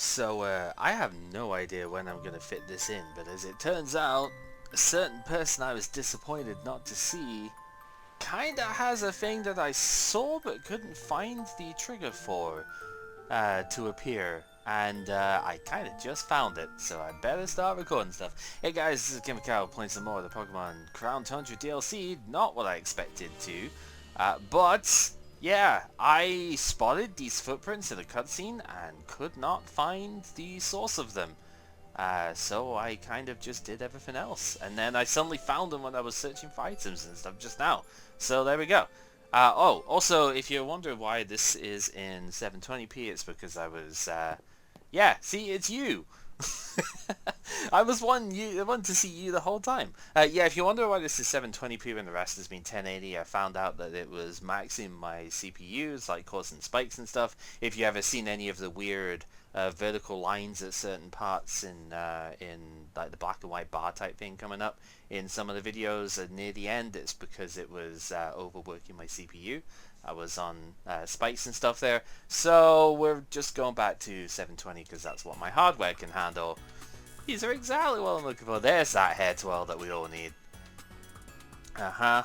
So, I have no idea when I'm going to fit this in, but as it turns out, a certain person I was disappointed not to see kinda has a thing that I saw but couldn't find the trigger for to appear. And I kinda just found it, so I better start recording stuff. Hey guys, this is Kimiko playing some more of the Pokemon Crown Tundra DLC. Not what I expected to, but yeah, I spotted these footprints in a cutscene and could not find the source of them. So I kind of just did everything else. And then I suddenly found them when I was searching for items and stuff just now. So there we go. Oh, also, if you're wondering why this is in 720p, it's because I was, yeah, see, it's you! I was wanting to see you the whole time. Yeah, if you wonder why this is 720p when the rest has been 1080, I found out that it was maxing my CPUs, like causing spikes and stuff. If you ever seen any of the weird vertical lines at certain parts in like the black and white bar type thing coming up in some of the videos near the end, it's because it was overworking my CPU. I was on spikes and stuff there, so we're just going back to 720 because that's what my hardware can handle. These are exactly what I'm looking for. There's that hair twirl that we all need. Uh-huh.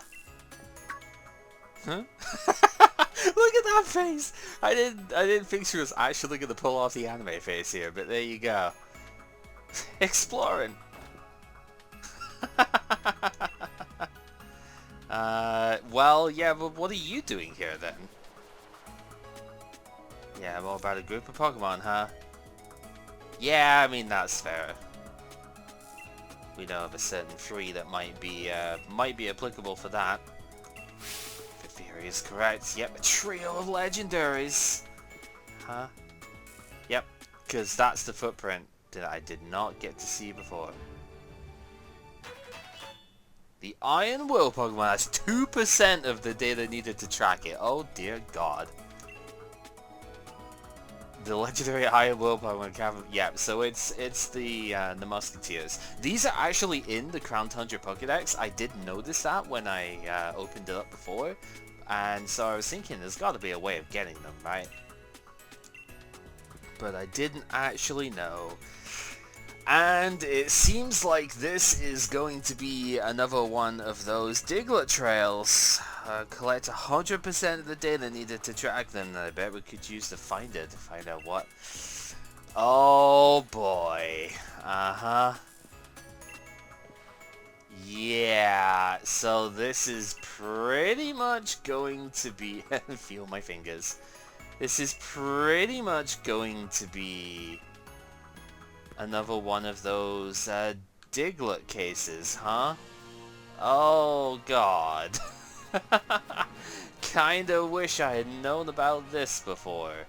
Huh? Look at that face! I didn't think she was actually gonna pull off the anime face here, but there you go. Exploring. Well, yeah, but what are you doing here then? Yeah, more about a group of Pokemon, huh? Yeah, I mean that's fair. We know of a certain three that might be applicable for that. The theory is correct. Yep, a trio of legendaries. Huh? Yep, because that's the footprint that I did not get to see before. The Iron Will Pokemon has 2% of the data needed to track it. Oh dear God. The legendary Iron Will Pokemon, yeah, so it's the Musketeers. These are actually in the Crown Tundra Pokédex. I did notice that when I opened it up before, and so I was thinking there's got to be a way of getting them, right? But I didn't actually know. And it seems like this is going to be another one of those Diglett trails. Collect 100% of the data needed to track them, and I bet we could use the Finder to find out what. Oh boy. Uh-huh. Yeah, so this is pretty much going to be... feel my fingers. This is pretty much going to be... another one of those Diglett cases, huh? Oh God. Kinda wish I had known about this before.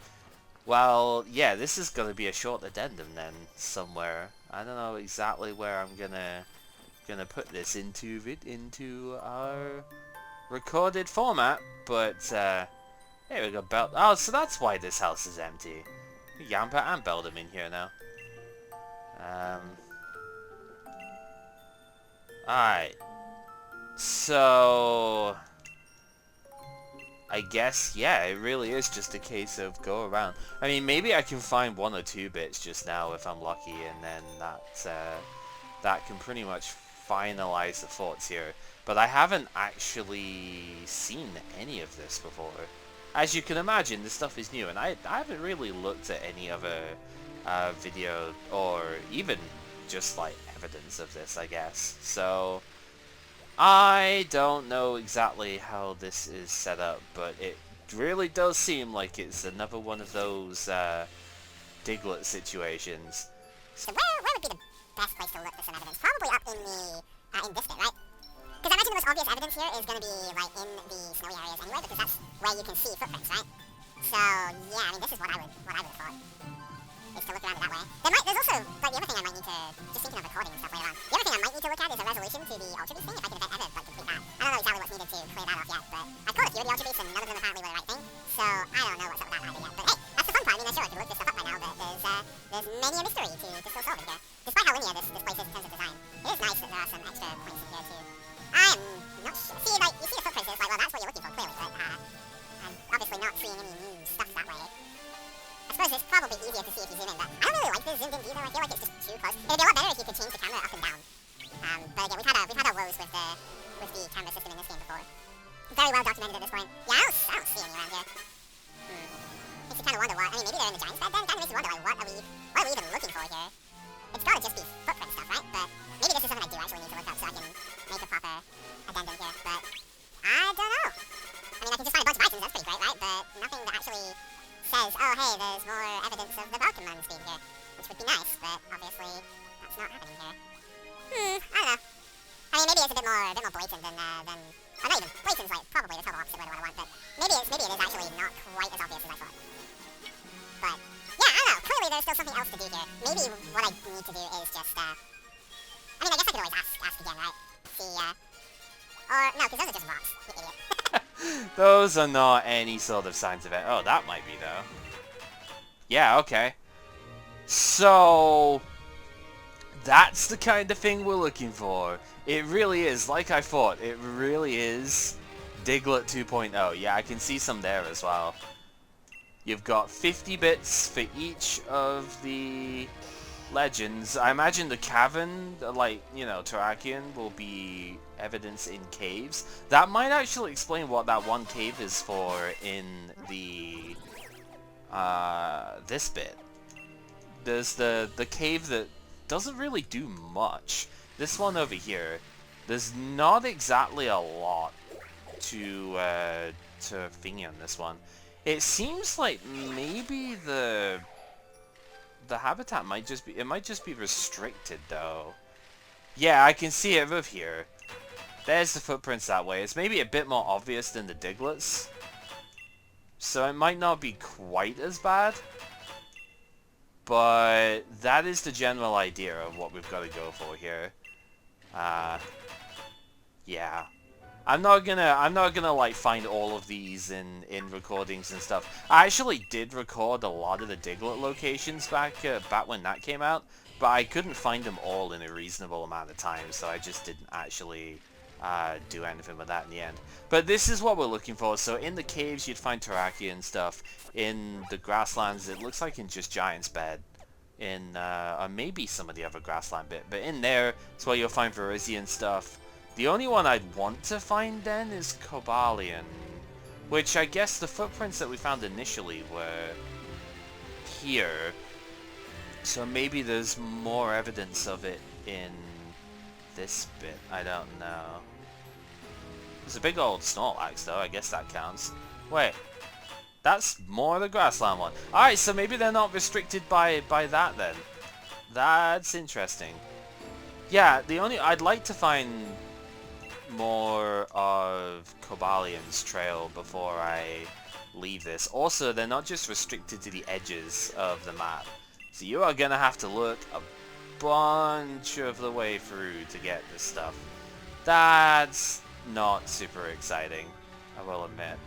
Well, yeah, this is gonna be a short addendum then, somewhere. I don't know exactly where I'm gonna put this into our recorded format, but here we go. Oh, so that's why this house is empty. Yamper and Beldum in here now. Alright. So... I guess, yeah, it really is just a case of go around. I mean, maybe I can find 1 or 2 bits just now if I'm lucky, and then that can pretty much finalize the thoughts here. But I haven't actually seen any of this before. As you can imagine, this stuff is new, and I haven't really looked at any other video or even just like evidence of this, I guess. So I don't know exactly how this is set up, but it really does seem like it's another one of those Diglett situations. So where would be the best place to look for some evidence? Probably up in this bit, right? Because I imagine the most obvious evidence here is going to be like in the snowy areas anyway, because that's where you can see footprints, right? So yeah, I mean this is what I would have thought. Is to look around it that way. There's also, like, the other thing I might need to, just thinking of recording and stuff later on, the other thing I might need to look at is a resolution to the Ultra Beast thing, if I can ever, like, complete that. I don't know exactly what's needed to clear that off yet, but I've caught a few of the Ultra Beasts and none of them apparently were the right thing, so I don't know what's up with that either yet. But hey, that's the fun part. I mean, sure, I can look this stuff up right now, but there's many a mystery to still solve in here. Despite how linear this place is in terms of design, it is nice that there are some extra points in here too. I am not sure. See, like, you see the footprints, it's like, well, that's what you're looking for, clearly, but I'm obviously not seeing any new stuff that way. As suppose it's probably easier to see if you zoom in, but I don't really like the zoomed in view though. I feel like it's just too close. It'd be a lot better if you could change the camera up and down. But again, we've had our woes with the camera system in this game before. Very well documented at this point. Yeah, I don't see any around here. Makes you kind of wonder what. I mean, maybe they're in the giant's bed then. Kind of makes you wonder, like, what are we even looking for here? It's gotta just be footprint stuff, right? But maybe this is something I do actually need to look up so I can make a proper addendum here. But I don't know. I mean, I can just find a bunch of items. That's pretty great, right? But nothing that actually says, oh, hey, there's more evidence of the Pokémons being here, which would be nice. But obviously, that's not happening here. I don't know. I mean, maybe it's a bit more blatant than or not even. Blatant's like probably the total opposite word of what I want, but maybe it is actually not quite as obvious as I thought. But yeah, I don't know. Clearly, there's still something else to do here. Maybe what I need to do is just I mean, I guess I could always ask again, right? See, or no, because those are just rocks. You idiot. Those are not any sort of signs of it. Oh, that might be though. Yeah, okay. So that's the kind of thing we're looking for. It really is, like I thought, it really is Diglett 2.0. Yeah, I can see some there as well. You've got 50 bits for each of the legends. I imagine the cavern, like, you know, Terrakion, will be evidence in caves. That might actually explain what that one cave is for in the, this bit. There's the cave that doesn't really do much. This one over here, there's not exactly a lot to thingy on this one. It seems like maybe the habitat might just be restricted though. Yeah, I can see it over here. There's the footprints that way. It's maybe a bit more obvious than the Digletts, so it might not be quite as bad. But that is the general idea of what we've got to go for here. Yeah. I'm not gonna like find all of these in recordings and stuff. I actually did record a lot of the Diglett locations back when that came out, but I couldn't find them all in a reasonable amount of time, so I just didn't actually do anything with that in the end. But this is what we're looking for. So in the caves you'd find Terrakion stuff. In the grasslands it looks like in just Giant's Bed. In or maybe some of the other grassland bit, but in there it's where you'll find Virizion stuff. The only one I'd want to find then is Cobalion, which I guess the footprints that we found initially were here, so maybe there's more evidence of it in this bit. I don't know. There's a big old Snorlax though, I guess that counts. Wait, that's more of the grassland one. Alright, so maybe they're not restricted by that then. That's interesting. Yeah, I'd like to find more of Cobalion's trail before I leave this. Also, they're not just restricted to the edges of the map. So you are gonna have to look a bunch of the way through to get this stuff. That's not super exciting, I will admit.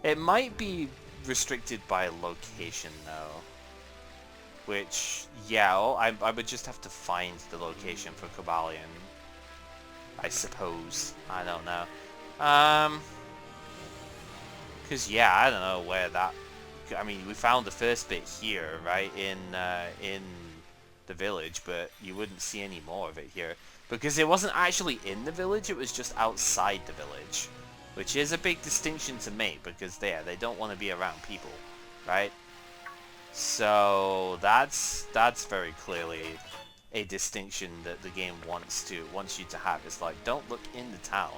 It might be restricted by location though. Which, yeah, I would just have to find the location for Cobalion, I suppose. I don't know. Because, yeah, I don't know where that... I mean, we found the first bit here, right, in the village, but you wouldn't see any more of it here. Because it wasn't actually in the village, it was just outside the village. Which is a big distinction to make, because they don't want to be around people, right? So that's very clearly a distinction that the game wants you to have. It's like, don't look in the town,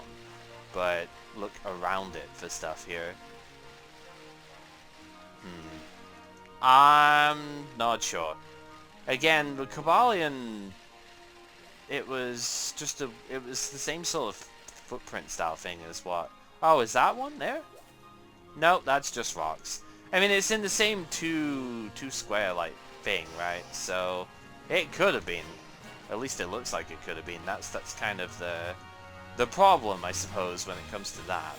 but look around it for stuff here. I'm not sure. Again, the Cobalion, it was the same sort of footprint style thing as what... Oh, is that one there? No, that's just rocks. I mean, it's in the same two square like thing, right? So it could have been. At least it looks like it could have been. That's kind of the problem, I suppose, when it comes to that.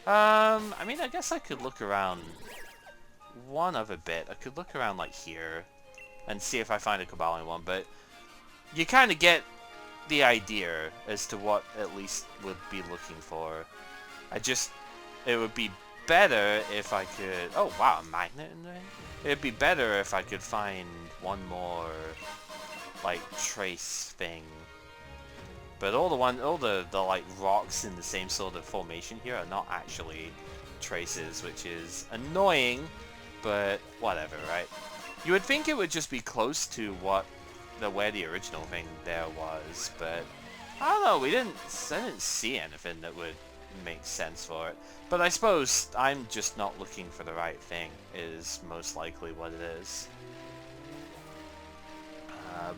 I mean, I guess I could look around one other bit. I could look around like here and see if I find a Cobalion one, but you kind of get the idea as to what at least would be looking for. It would be better if I could... Oh, wow, a magnet in there? It'd be better if I could find one more, like, trace thing. But all the like, rocks in the same sort of formation here are not actually traces, which is annoying, but whatever, right? You would think it would just be close to where the original thing there was, but I don't know, I didn't see anything that would make sense for it. But I suppose I'm just not looking for the right thing, is most likely what it is.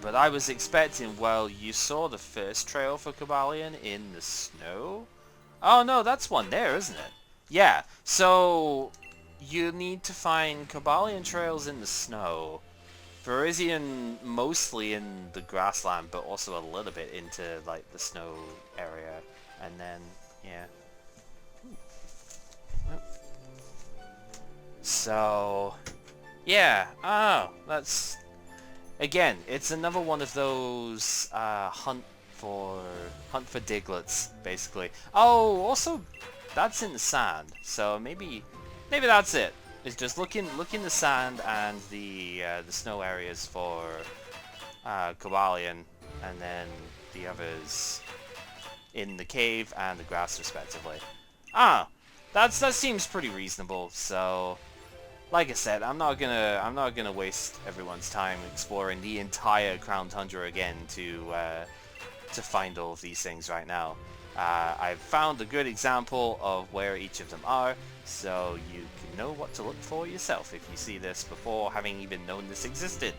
But I was expecting, well, you saw the first trail for Cobalion in the snow? Oh no, that's one there, isn't it? Yeah, so you need to find Cobalion trails in the snow. Virizion mostly in the grassland, but also a little bit into, like, the snow area. And then, yeah. So, yeah. Oh, that's... Again, it's another one of those hunt for Digletts, basically. Oh, also, that's in the sand. So maybe that's it. It's just look in the sand and the snow areas for Cobalion, and then the others in the cave and the grass, respectively. Ah, that seems pretty reasonable. So, like I said, I'm not gonna waste everyone's time exploring the entire Crown Tundra again to find all of these things right now. I've found a good example of where each of them are, so you can know what to look for yourself if you see this before having even known this existed.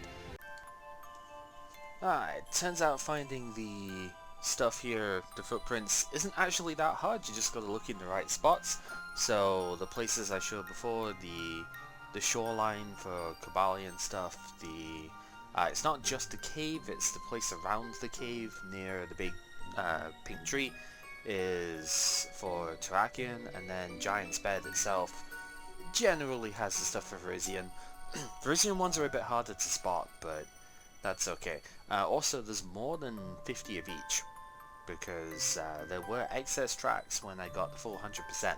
It turns out finding the stuff here, the footprints, isn't actually that hard. You just gotta look in the right spots. So the places I showed before, the shoreline for Cobalion stuff, it's not just the cave, it's the place around the cave near the big pink tree is for Terrakion, and then Giant's Bed itself generally has the stuff for Virizion. Virizion ones are a bit harder to spot, but that's okay. Also, there's more than 50 of each, because there were excess tracks when I got the full 100%,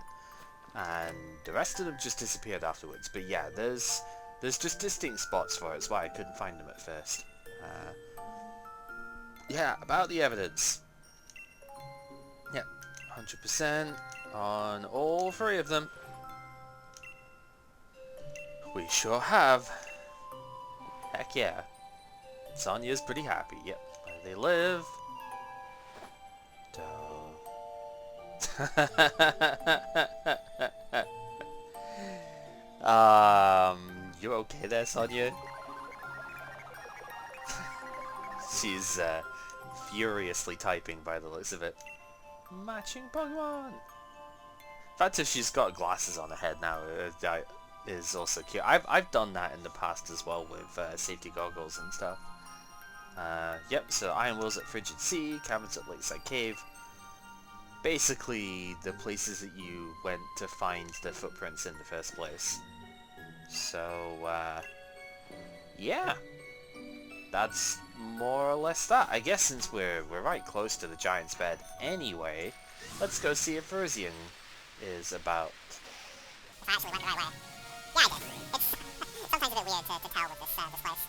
and the rest of them just disappeared afterwards. But yeah, there's just distinct spots for it. That's why I couldn't find them at first. Yeah, about the evidence. Yep, 100% on all three of them. We sure have. Heck yeah. Sonia's pretty happy. Yep, where they live. You okay there, Sonia? She's furiously typing by the looks of it. Matching Pokemon! In fact, if she's got glasses on her head now, is also cute. I've done that in the past as well with safety goggles and stuff. Yep, so Iron Wheels at Frigid Sea, Caverns at Lakeside Cave. Basically, the places that you went to find the footprints in the first place. So, yeah. That's more or less that. I guess since we're right close to the Giant's Bed anyway, let's go see if Virizion is about. If I actually went the right way. Yeah, I did. It's sometimes a bit weird to tell with this place.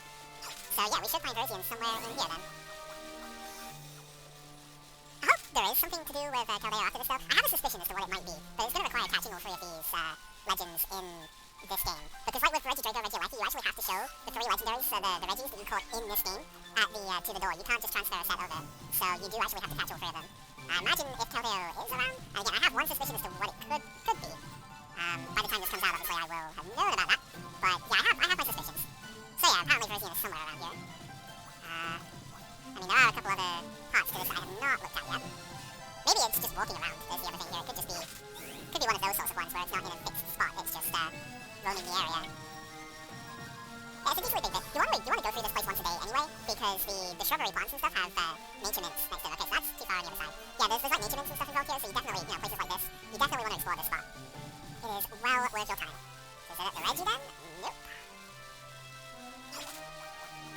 So yeah, we should find Virizion somewhere in here then. I hope there is something to do with Caldeo after this though. I have a suspicion as to what it might be, but it's going to require catching all three of these legends in this game. Because like with Regidrago, Regieleki, you actually have to show the three legendaries, so the Regis that you caught in this game, at to the door. You can't just transfer a set over. So you do actually have to catch all three of them. I imagine if Caldeo is around, and again, I have one suspicion as to what it could be. By the time this comes out, obviously I will have known about that. But yeah, I have my suspicions. So yeah, apparently Virizion is somewhere around here. I mean, there are a couple other parts to this that I have not looked at yet. Maybe it's just walking around, is the other thing here. It could just be, one of those sorts of ones where it's not in a fixed spot, it's just roaming the area. Yeah, it's a decently big bit. You want to go through this place once a day anyway, because the shrubbery plants and stuff have nature mints next to them. Okay, so that's too far on the other side. Yeah, there's like nature mints and stuff involved here, so you definitely, places like this, you definitely want to explore this spot. It is well worth your time. So is it the Regi then? Nope.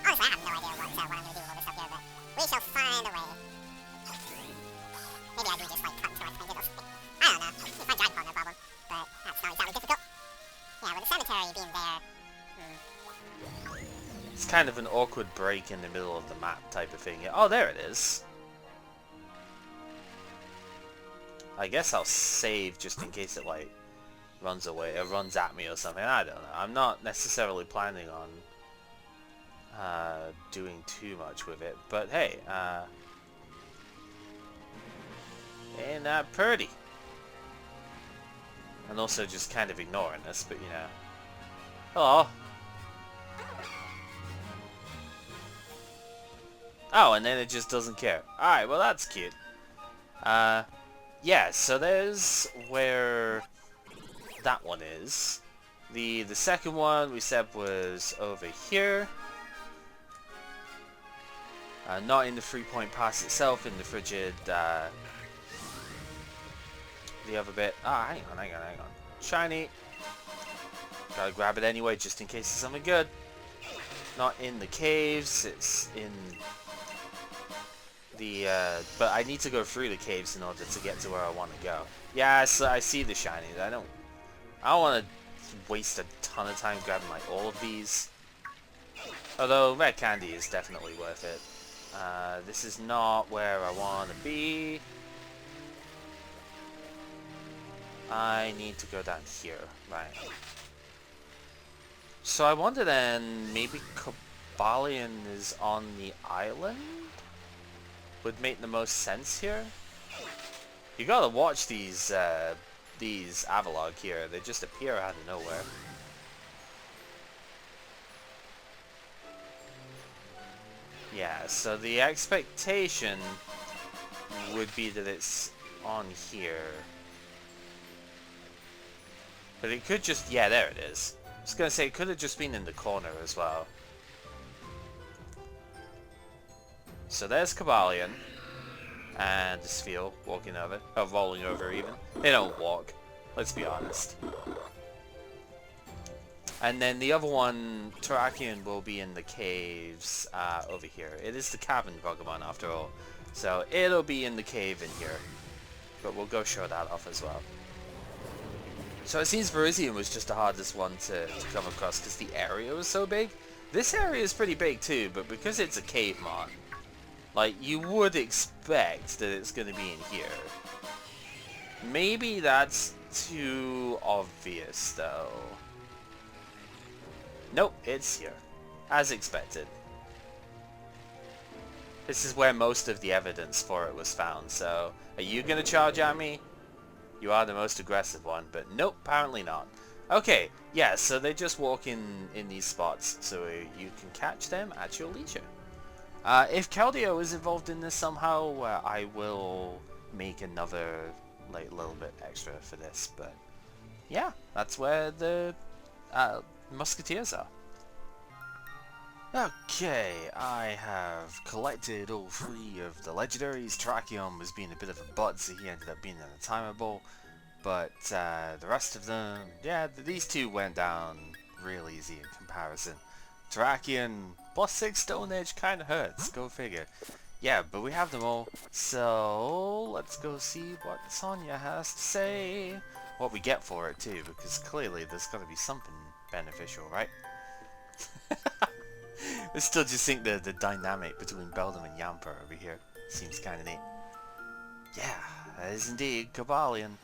Honestly, I have no idea what I'm going to do with all this stuff here, but we shall find a way. Maybe I do just like cut until I find it or something. I don't know. If I drive upon, no problem. But that's not exactly kind of an awkward break in the middle of the map type of thing. Oh, there it is. I guess I'll save just in case it like runs away or runs at me or something. I don't know. I'm not necessarily planning on doing too much with it, but hey, ain't that pretty? And also just kind of ignoring us, but you know. Hello. Oh, and then it just doesn't care. Alright, well that's cute. Yeah, so there's where that one is. The second one we said was over here. Not in the 3-point pass itself, in the frigid, the other bit. Ah, hang on. Shiny. Gotta grab it anyway, just in case it's something good. Not in the caves, it's in the, but I need to go through the caves in order to get to where I want to go. Yeah, so I see the shinies. I don't want to waste a ton of time grabbing like all of these. Although red candy is definitely worth it. This is not where I want to be. I need to go down here, right. So I wonder then, maybe Cobalion is on the island? Would make the most sense here? You gotta watch these Avalog here, they just appear out of nowhere. Yeah, so the expectation would be that it's on here. But it could just, yeah, there it is. I was gonna say, it could have just been in the corner as well. So there's Cobalion. And the Sphere walking over, or rolling over even. They don't walk, let's be honest. And then the other one, Terrakion, will be in the caves over here. It is the cabin Pokemon after all. So it'll be in the cave in here. But we'll go show that off as well. So it seems Virizion was just the hardest one to come across because the area was so big. This area is pretty big too, but because it's a cave mod, like you would expect that it's going to be in here. Maybe that's too obvious though. Nope, it's here. As expected. This is where most of the evidence for it was found, so are you going to charge at me? You are the most aggressive one, but nope, apparently not. Okay, yeah, so they just walk in these spots, so you can catch them at your leisure. If Keldeo is involved in this somehow, I will make another like little bit extra for this, but yeah, that's where the Musketeers are. Okay, I have collected all 3 of the legendaries. Terrakion was being a bit of a butt, so he ended up being untimable. But the rest of them, yeah, these 2 went down real easy in comparison. Terrakion plus 6 Stone Edge kind of hurts, go figure. Yeah, but we have them all, so let's go see what Sonia has to say. What we get for it too, because clearly there's got to be something beneficial, right? I still just think the dynamic between Beldum and Yamper over here seems kind of neat. Yeah, that is indeed Cobalion.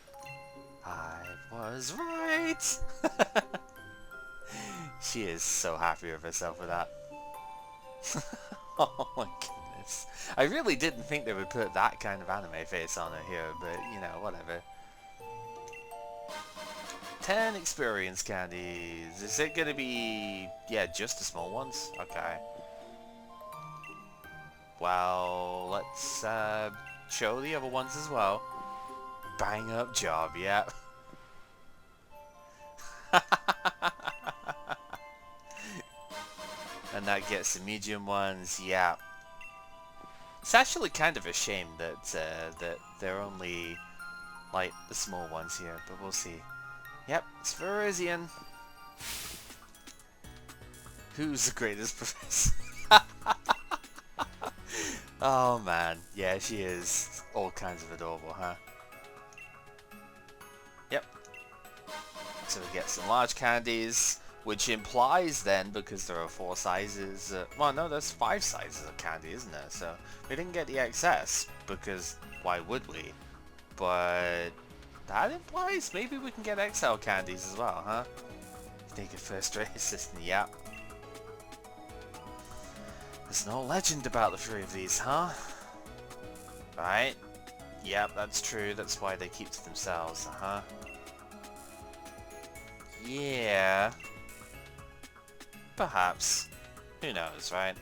I was right! She is so happy with herself with that. Oh my goodness. I really didn't think they would put that kind of anime face on it here, but you know, whatever. 10 experience candies. Is it gonna be, yeah, just the small ones? Okay. Well, let's show the other ones as well. Bang up job, yeah. And that gets the medium ones, yeah. It's actually kind of a shame that that they're only like the small ones here, but we'll see. Yep, it's Virizion. Who's the greatest professor? Oh man, yeah, she is all kinds of adorable, huh? Yep. So we get some large candies. Which implies then, because there are 4 sizes, well no, there's 5 sizes of candy, isn't there? So we didn't get the XS, because why would we? But that implies maybe we can get XL candies as well, huh? Naked first rate assistant, yep. There's no legend about the 3 of these, huh? Right? Yep, that's true. That's why they keep to themselves, huh? Yeah. Perhaps. Who knows, right?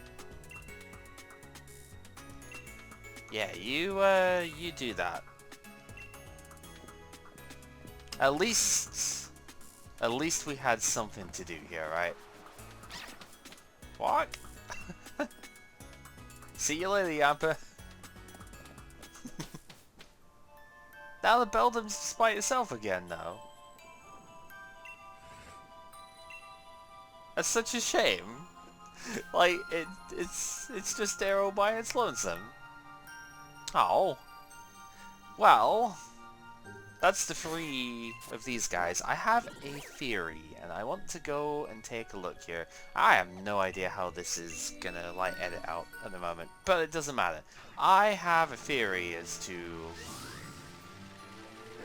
Yeah, you do that. At least we had something to do here, right? What? See you later, Yampa. Now the Beldam's despite itself again, though. That's such a shame. Like, it's just there all by its lonesome. Oh. Well, that's the 3 of these guys. I have a theory, and I want to go and take a look here. I have no idea how this is gonna, like, edit out at the moment, but it doesn't matter. I have a theory as to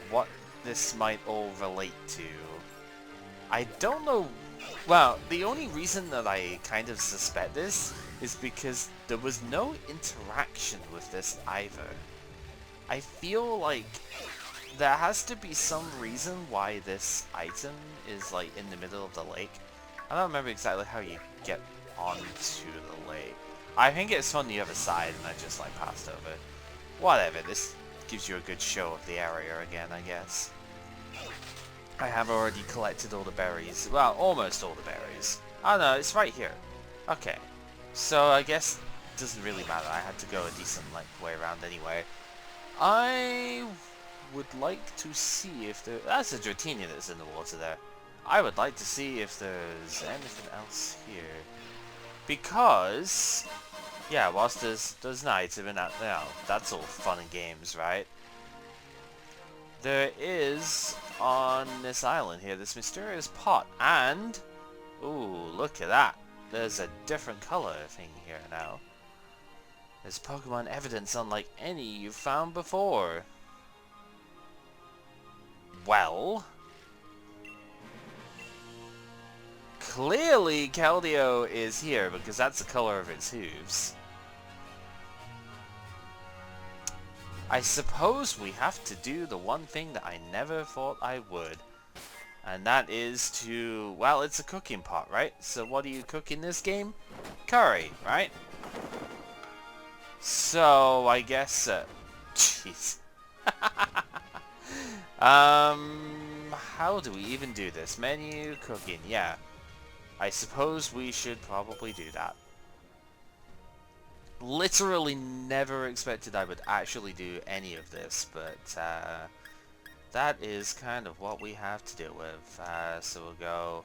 what this might all relate to. I don't know. Well, the only reason that I kind of suspect this is because there was no interaction with this either. I feel like there has to be some reason why this item is like in the middle of the lake. I don't remember exactly how you get onto the lake. I think it's on the other side and I just like passed over. Whatever, this gives you a good show of the area again, I guess. I have already collected all the berries. Well, almost all the berries. Oh no, it's right here. Okay. So I guess it doesn't really matter. I had to go a decent length way around anyway. I would like to see if there... That's a Dratini that's in the water there. I would like to see if there's anything else here. Because... yeah, whilst there's an item in that... now, that's all fun and games, right? There is, on this island here, this mysterious pot, and... ooh, look at that. There's a different color thing here now. There's Pokemon evidence unlike any you've found before. Well... clearly Keldeo is here, because that's the color of its hooves. I suppose we have to do the one thing that I never thought I would. And that is to... well, it's a cooking pot, right? So what do you cook in this game? Curry, right? So, I guess... jeez. How do we even do this? Menu, cooking, yeah. I suppose we should probably do that. Literally never expected I would actually do any of this, but that is kind of what we have to deal with. So we'll go...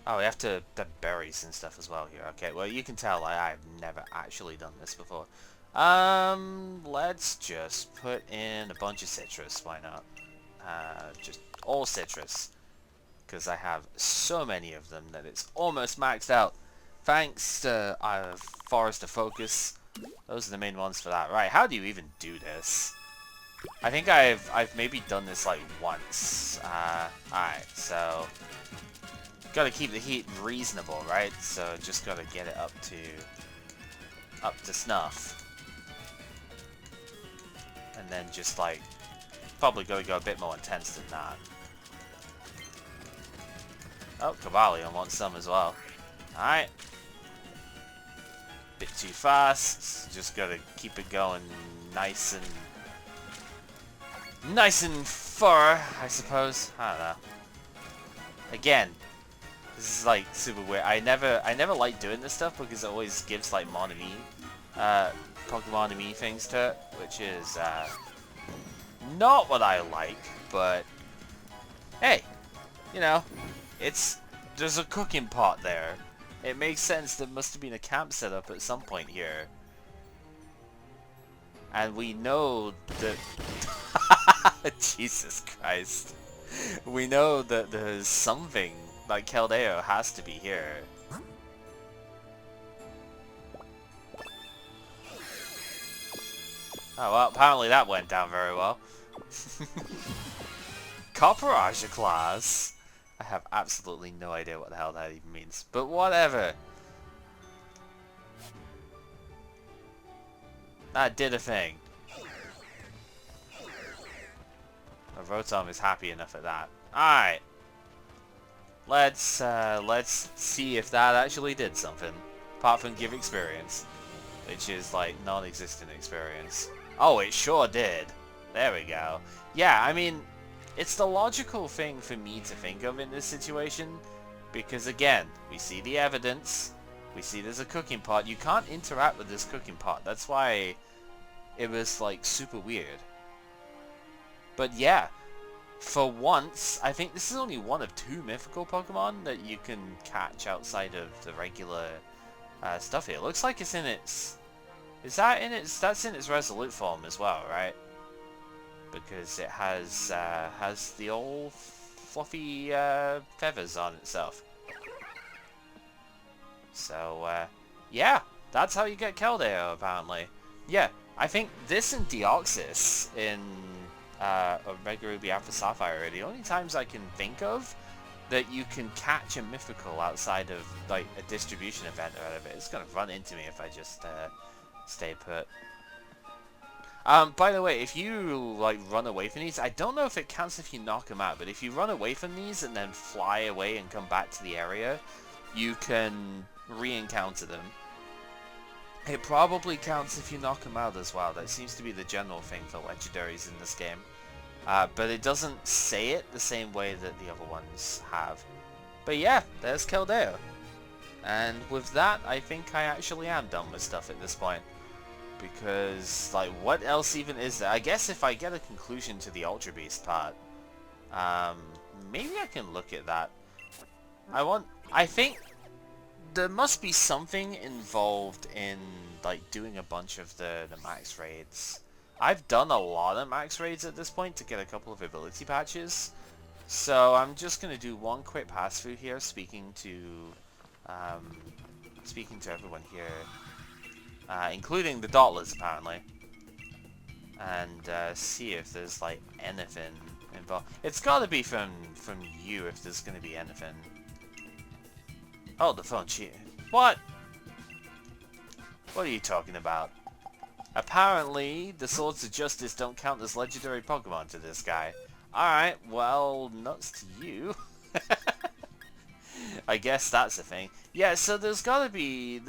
oh, we have to... the berries and stuff as well here. Okay, well you can tell I've never actually done this before. Let's just put in a bunch of citrus, why not? Just all citrus. Because I have so many of them that it's almost maxed out. Thanks to Forest of Focus. Those are the main ones for that. Right, how do you even do this? I think I've maybe done this like once. Alright, so gotta keep the heat reasonable, right? So just gotta get it up to snuff. And then just like probably gotta go a bit more intense than that. Oh, Cavalion wants some as well. Alright. Bit too fast. Just gotta keep it going nice and far, I suppose. I don't know. Again, this is like super weird. I never like doing this stuff because it always gives like Pokemon enemy things to it, which is not what I like, but hey, you know, there's a cooking pot there. It makes sense there must have been a camp set up at some point here. And we know that... Jesus Christ. We know that there's something Like, Keldeo has to be here. Oh well, apparently that went down very well. Copperage class? I have absolutely no idea what the hell that even means. But whatever. That did a thing. Rotom is happy enough at that. Alright. Let's see if that actually did something. Apart from give experience. Which is like non-existent experience. Oh, it sure did. There we go. Yeah, I mean, it's the logical thing for me to think of in this situation. Because again, we see the evidence. We see there's a cooking pot. You can't interact with this cooking pot. That's why it was like super weird. But yeah, for once, I think this is only one of 2 mythical Pokemon that you can catch outside of the regular stuff here. It looks like it's in its... that's in its Resolute form as well, right? Because it has the old fluffy feathers on itself. So, yeah, that's how you get Keldeo, apparently. Yeah, I think this and Deoxys in Omega Ruby Alpha Sapphire are the only times I can think of that you can catch a mythical outside of like a distribution event or whatever. It's gonna run into me if I just stay put. By the way, if you like run away from these, I don't know if it counts if you knock them out, but if you run away from these and then fly away and come back to the area, you can re-encounter them. It probably counts if you knock them out as well. That seems to be the general thing for legendaries in this game. But it doesn't say it the same way that the other ones have. But yeah, there's Keldeo. And with that, I think I actually am done with stuff at this point. Because, like, what else even is there? I guess if I get a conclusion to the Ultra Beast part, maybe I can look at that. I think there must be something involved in, like, doing a bunch of the max raids. I've done a lot of max raids at this point to get a couple of ability patches. So I'm just going to do one quick pass through here, speaking to everyone here. Including the Dotlers, apparently. And see if there's, like, anything involved. It's gotta be from you if there's gonna be anything. Oh, the phone cheated. What? What are you talking about? Apparently, the Swords of Justice don't count as legendary Pokemon to this guy. Alright, well, nuts to you. I guess that's the thing. Yeah, so there's gotta be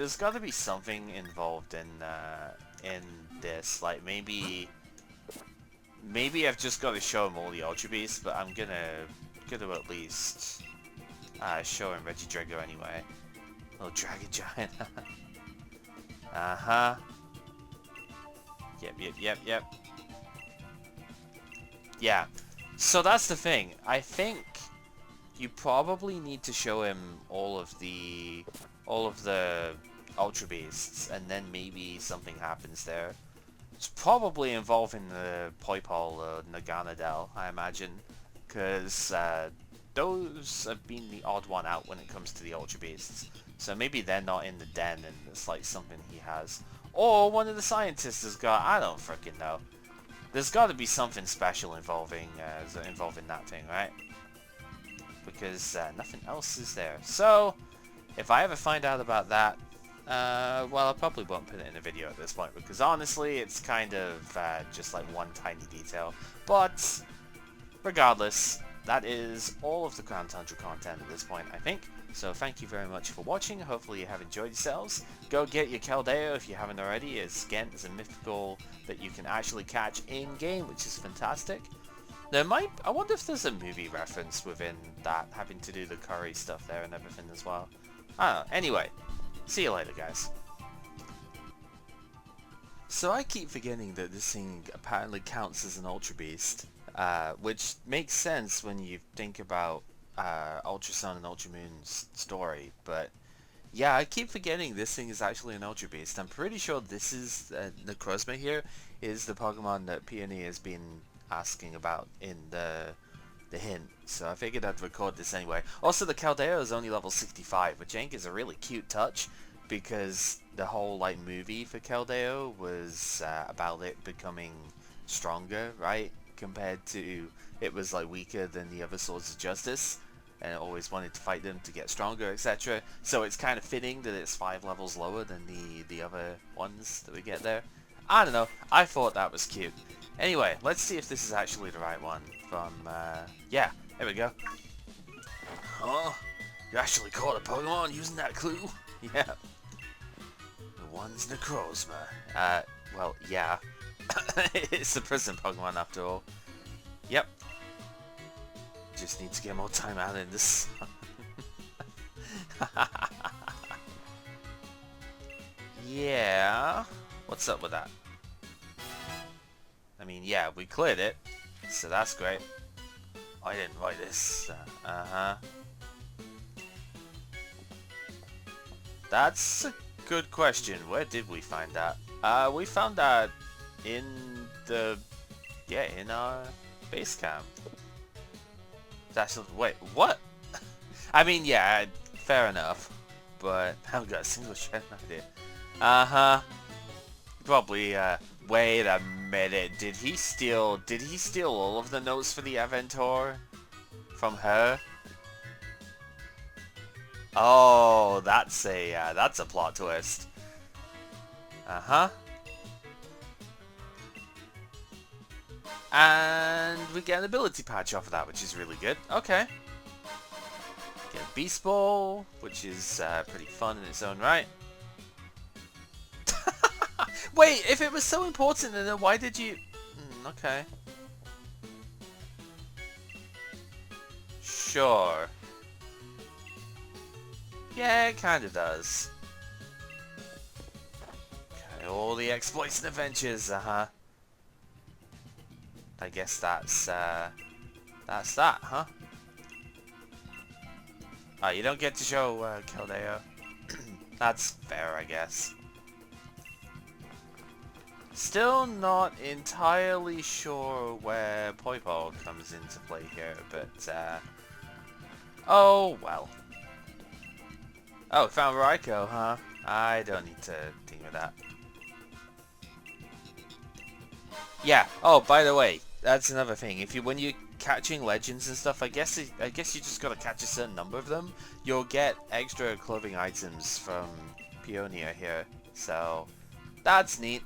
something involved in this. Like maybe I've just got to show him all the Ultra Beasts, but I'm gonna at least show him Regidrago anyway. Little Dragon Giant. Yep. Yeah. So that's the thing. I think you probably need to show him all of the Ultra Beasts, and then maybe something happens there. It's probably involving the Poipole or Naganadel, I imagine, because those have been the odd one out when it comes to the Ultra Beasts. So maybe they're not in the den, and it's like something he has. Or one of the scientists has got, I don't frickin' know. There's got to be something special involving that thing, right? Because nothing else is there. So, if I ever find out about that, well, I probably won't put it in a video at this point, because honestly, it's kind of just like one tiny detail. But, regardless, that is all of the Crown Tundra content at this point, I think. So thank you very much for watching. Hopefully you have enjoyed yourselves. Go get your Keldeo if you haven't already. It's a mythical that you can actually catch in-game, which is fantastic. I wonder if there's a movie reference within that, having to do the curry stuff there and everything as well. I don't know. Anyway, see you later, guys. So I keep forgetting that this thing apparently counts as an Ultra Beast, which makes sense when you think about Ultra Sun and Ultra Moon's story, but yeah, I keep forgetting this thing is actually an Ultra Beast. I'm pretty sure this is, Necrozma here, is the Pokemon that Peony has been asking about in the the hint, so I figured I'd record this anyway. Also, the Keldeo is only level 65, which I think is a really cute touch, because the whole like movie for Keldeo was about it becoming stronger, right? Compared to it was like weaker than the other Swords of Justice, and it always wanted to fight them to get stronger, etc. So it's kind of fitting that it's 5 levels lower than the other ones that we get there. I don't know, I thought that was cute. Anyway, let's see if this is actually the right one from, yeah, there we go. Oh, you actually caught a Pokemon using that clue? Yeah. The one's Necrozma. Well, yeah. It's the Prism Pokemon after all. Yep. Just need to get more time out in this. Yeah. What's up with that? I mean, yeah, we cleared it, so that's great. I didn't write this. That's a good question. Where did we find that? We found that in the... yeah, in our base camp. That's... wait, what? I mean, yeah, fair enough. But I haven't got a single shred idea. Probably, wait a minute. Did he steal all of the notes for the Aventor from her? Oh, that's a plot twist. And we get an ability patch off of that, which is really good. Okay. Get a Beast Ball, which is pretty fun in its own right. Wait, if it was so important, then why did you... okay. Sure. Yeah, it kind of does. Okay, all the exploits and adventures, I guess that's that, huh? Oh, you don't get to show Keldeo. That's fair, I guess. Still not entirely sure where Poipole comes into play here, but oh well. Oh, found Raikou, huh? I don't need to deal with that. Yeah. Oh, by the way, that's another thing. When you're catching legends and stuff, I guess you just gotta catch a certain number of them. You'll get extra clothing items from Peonia here, so that's neat.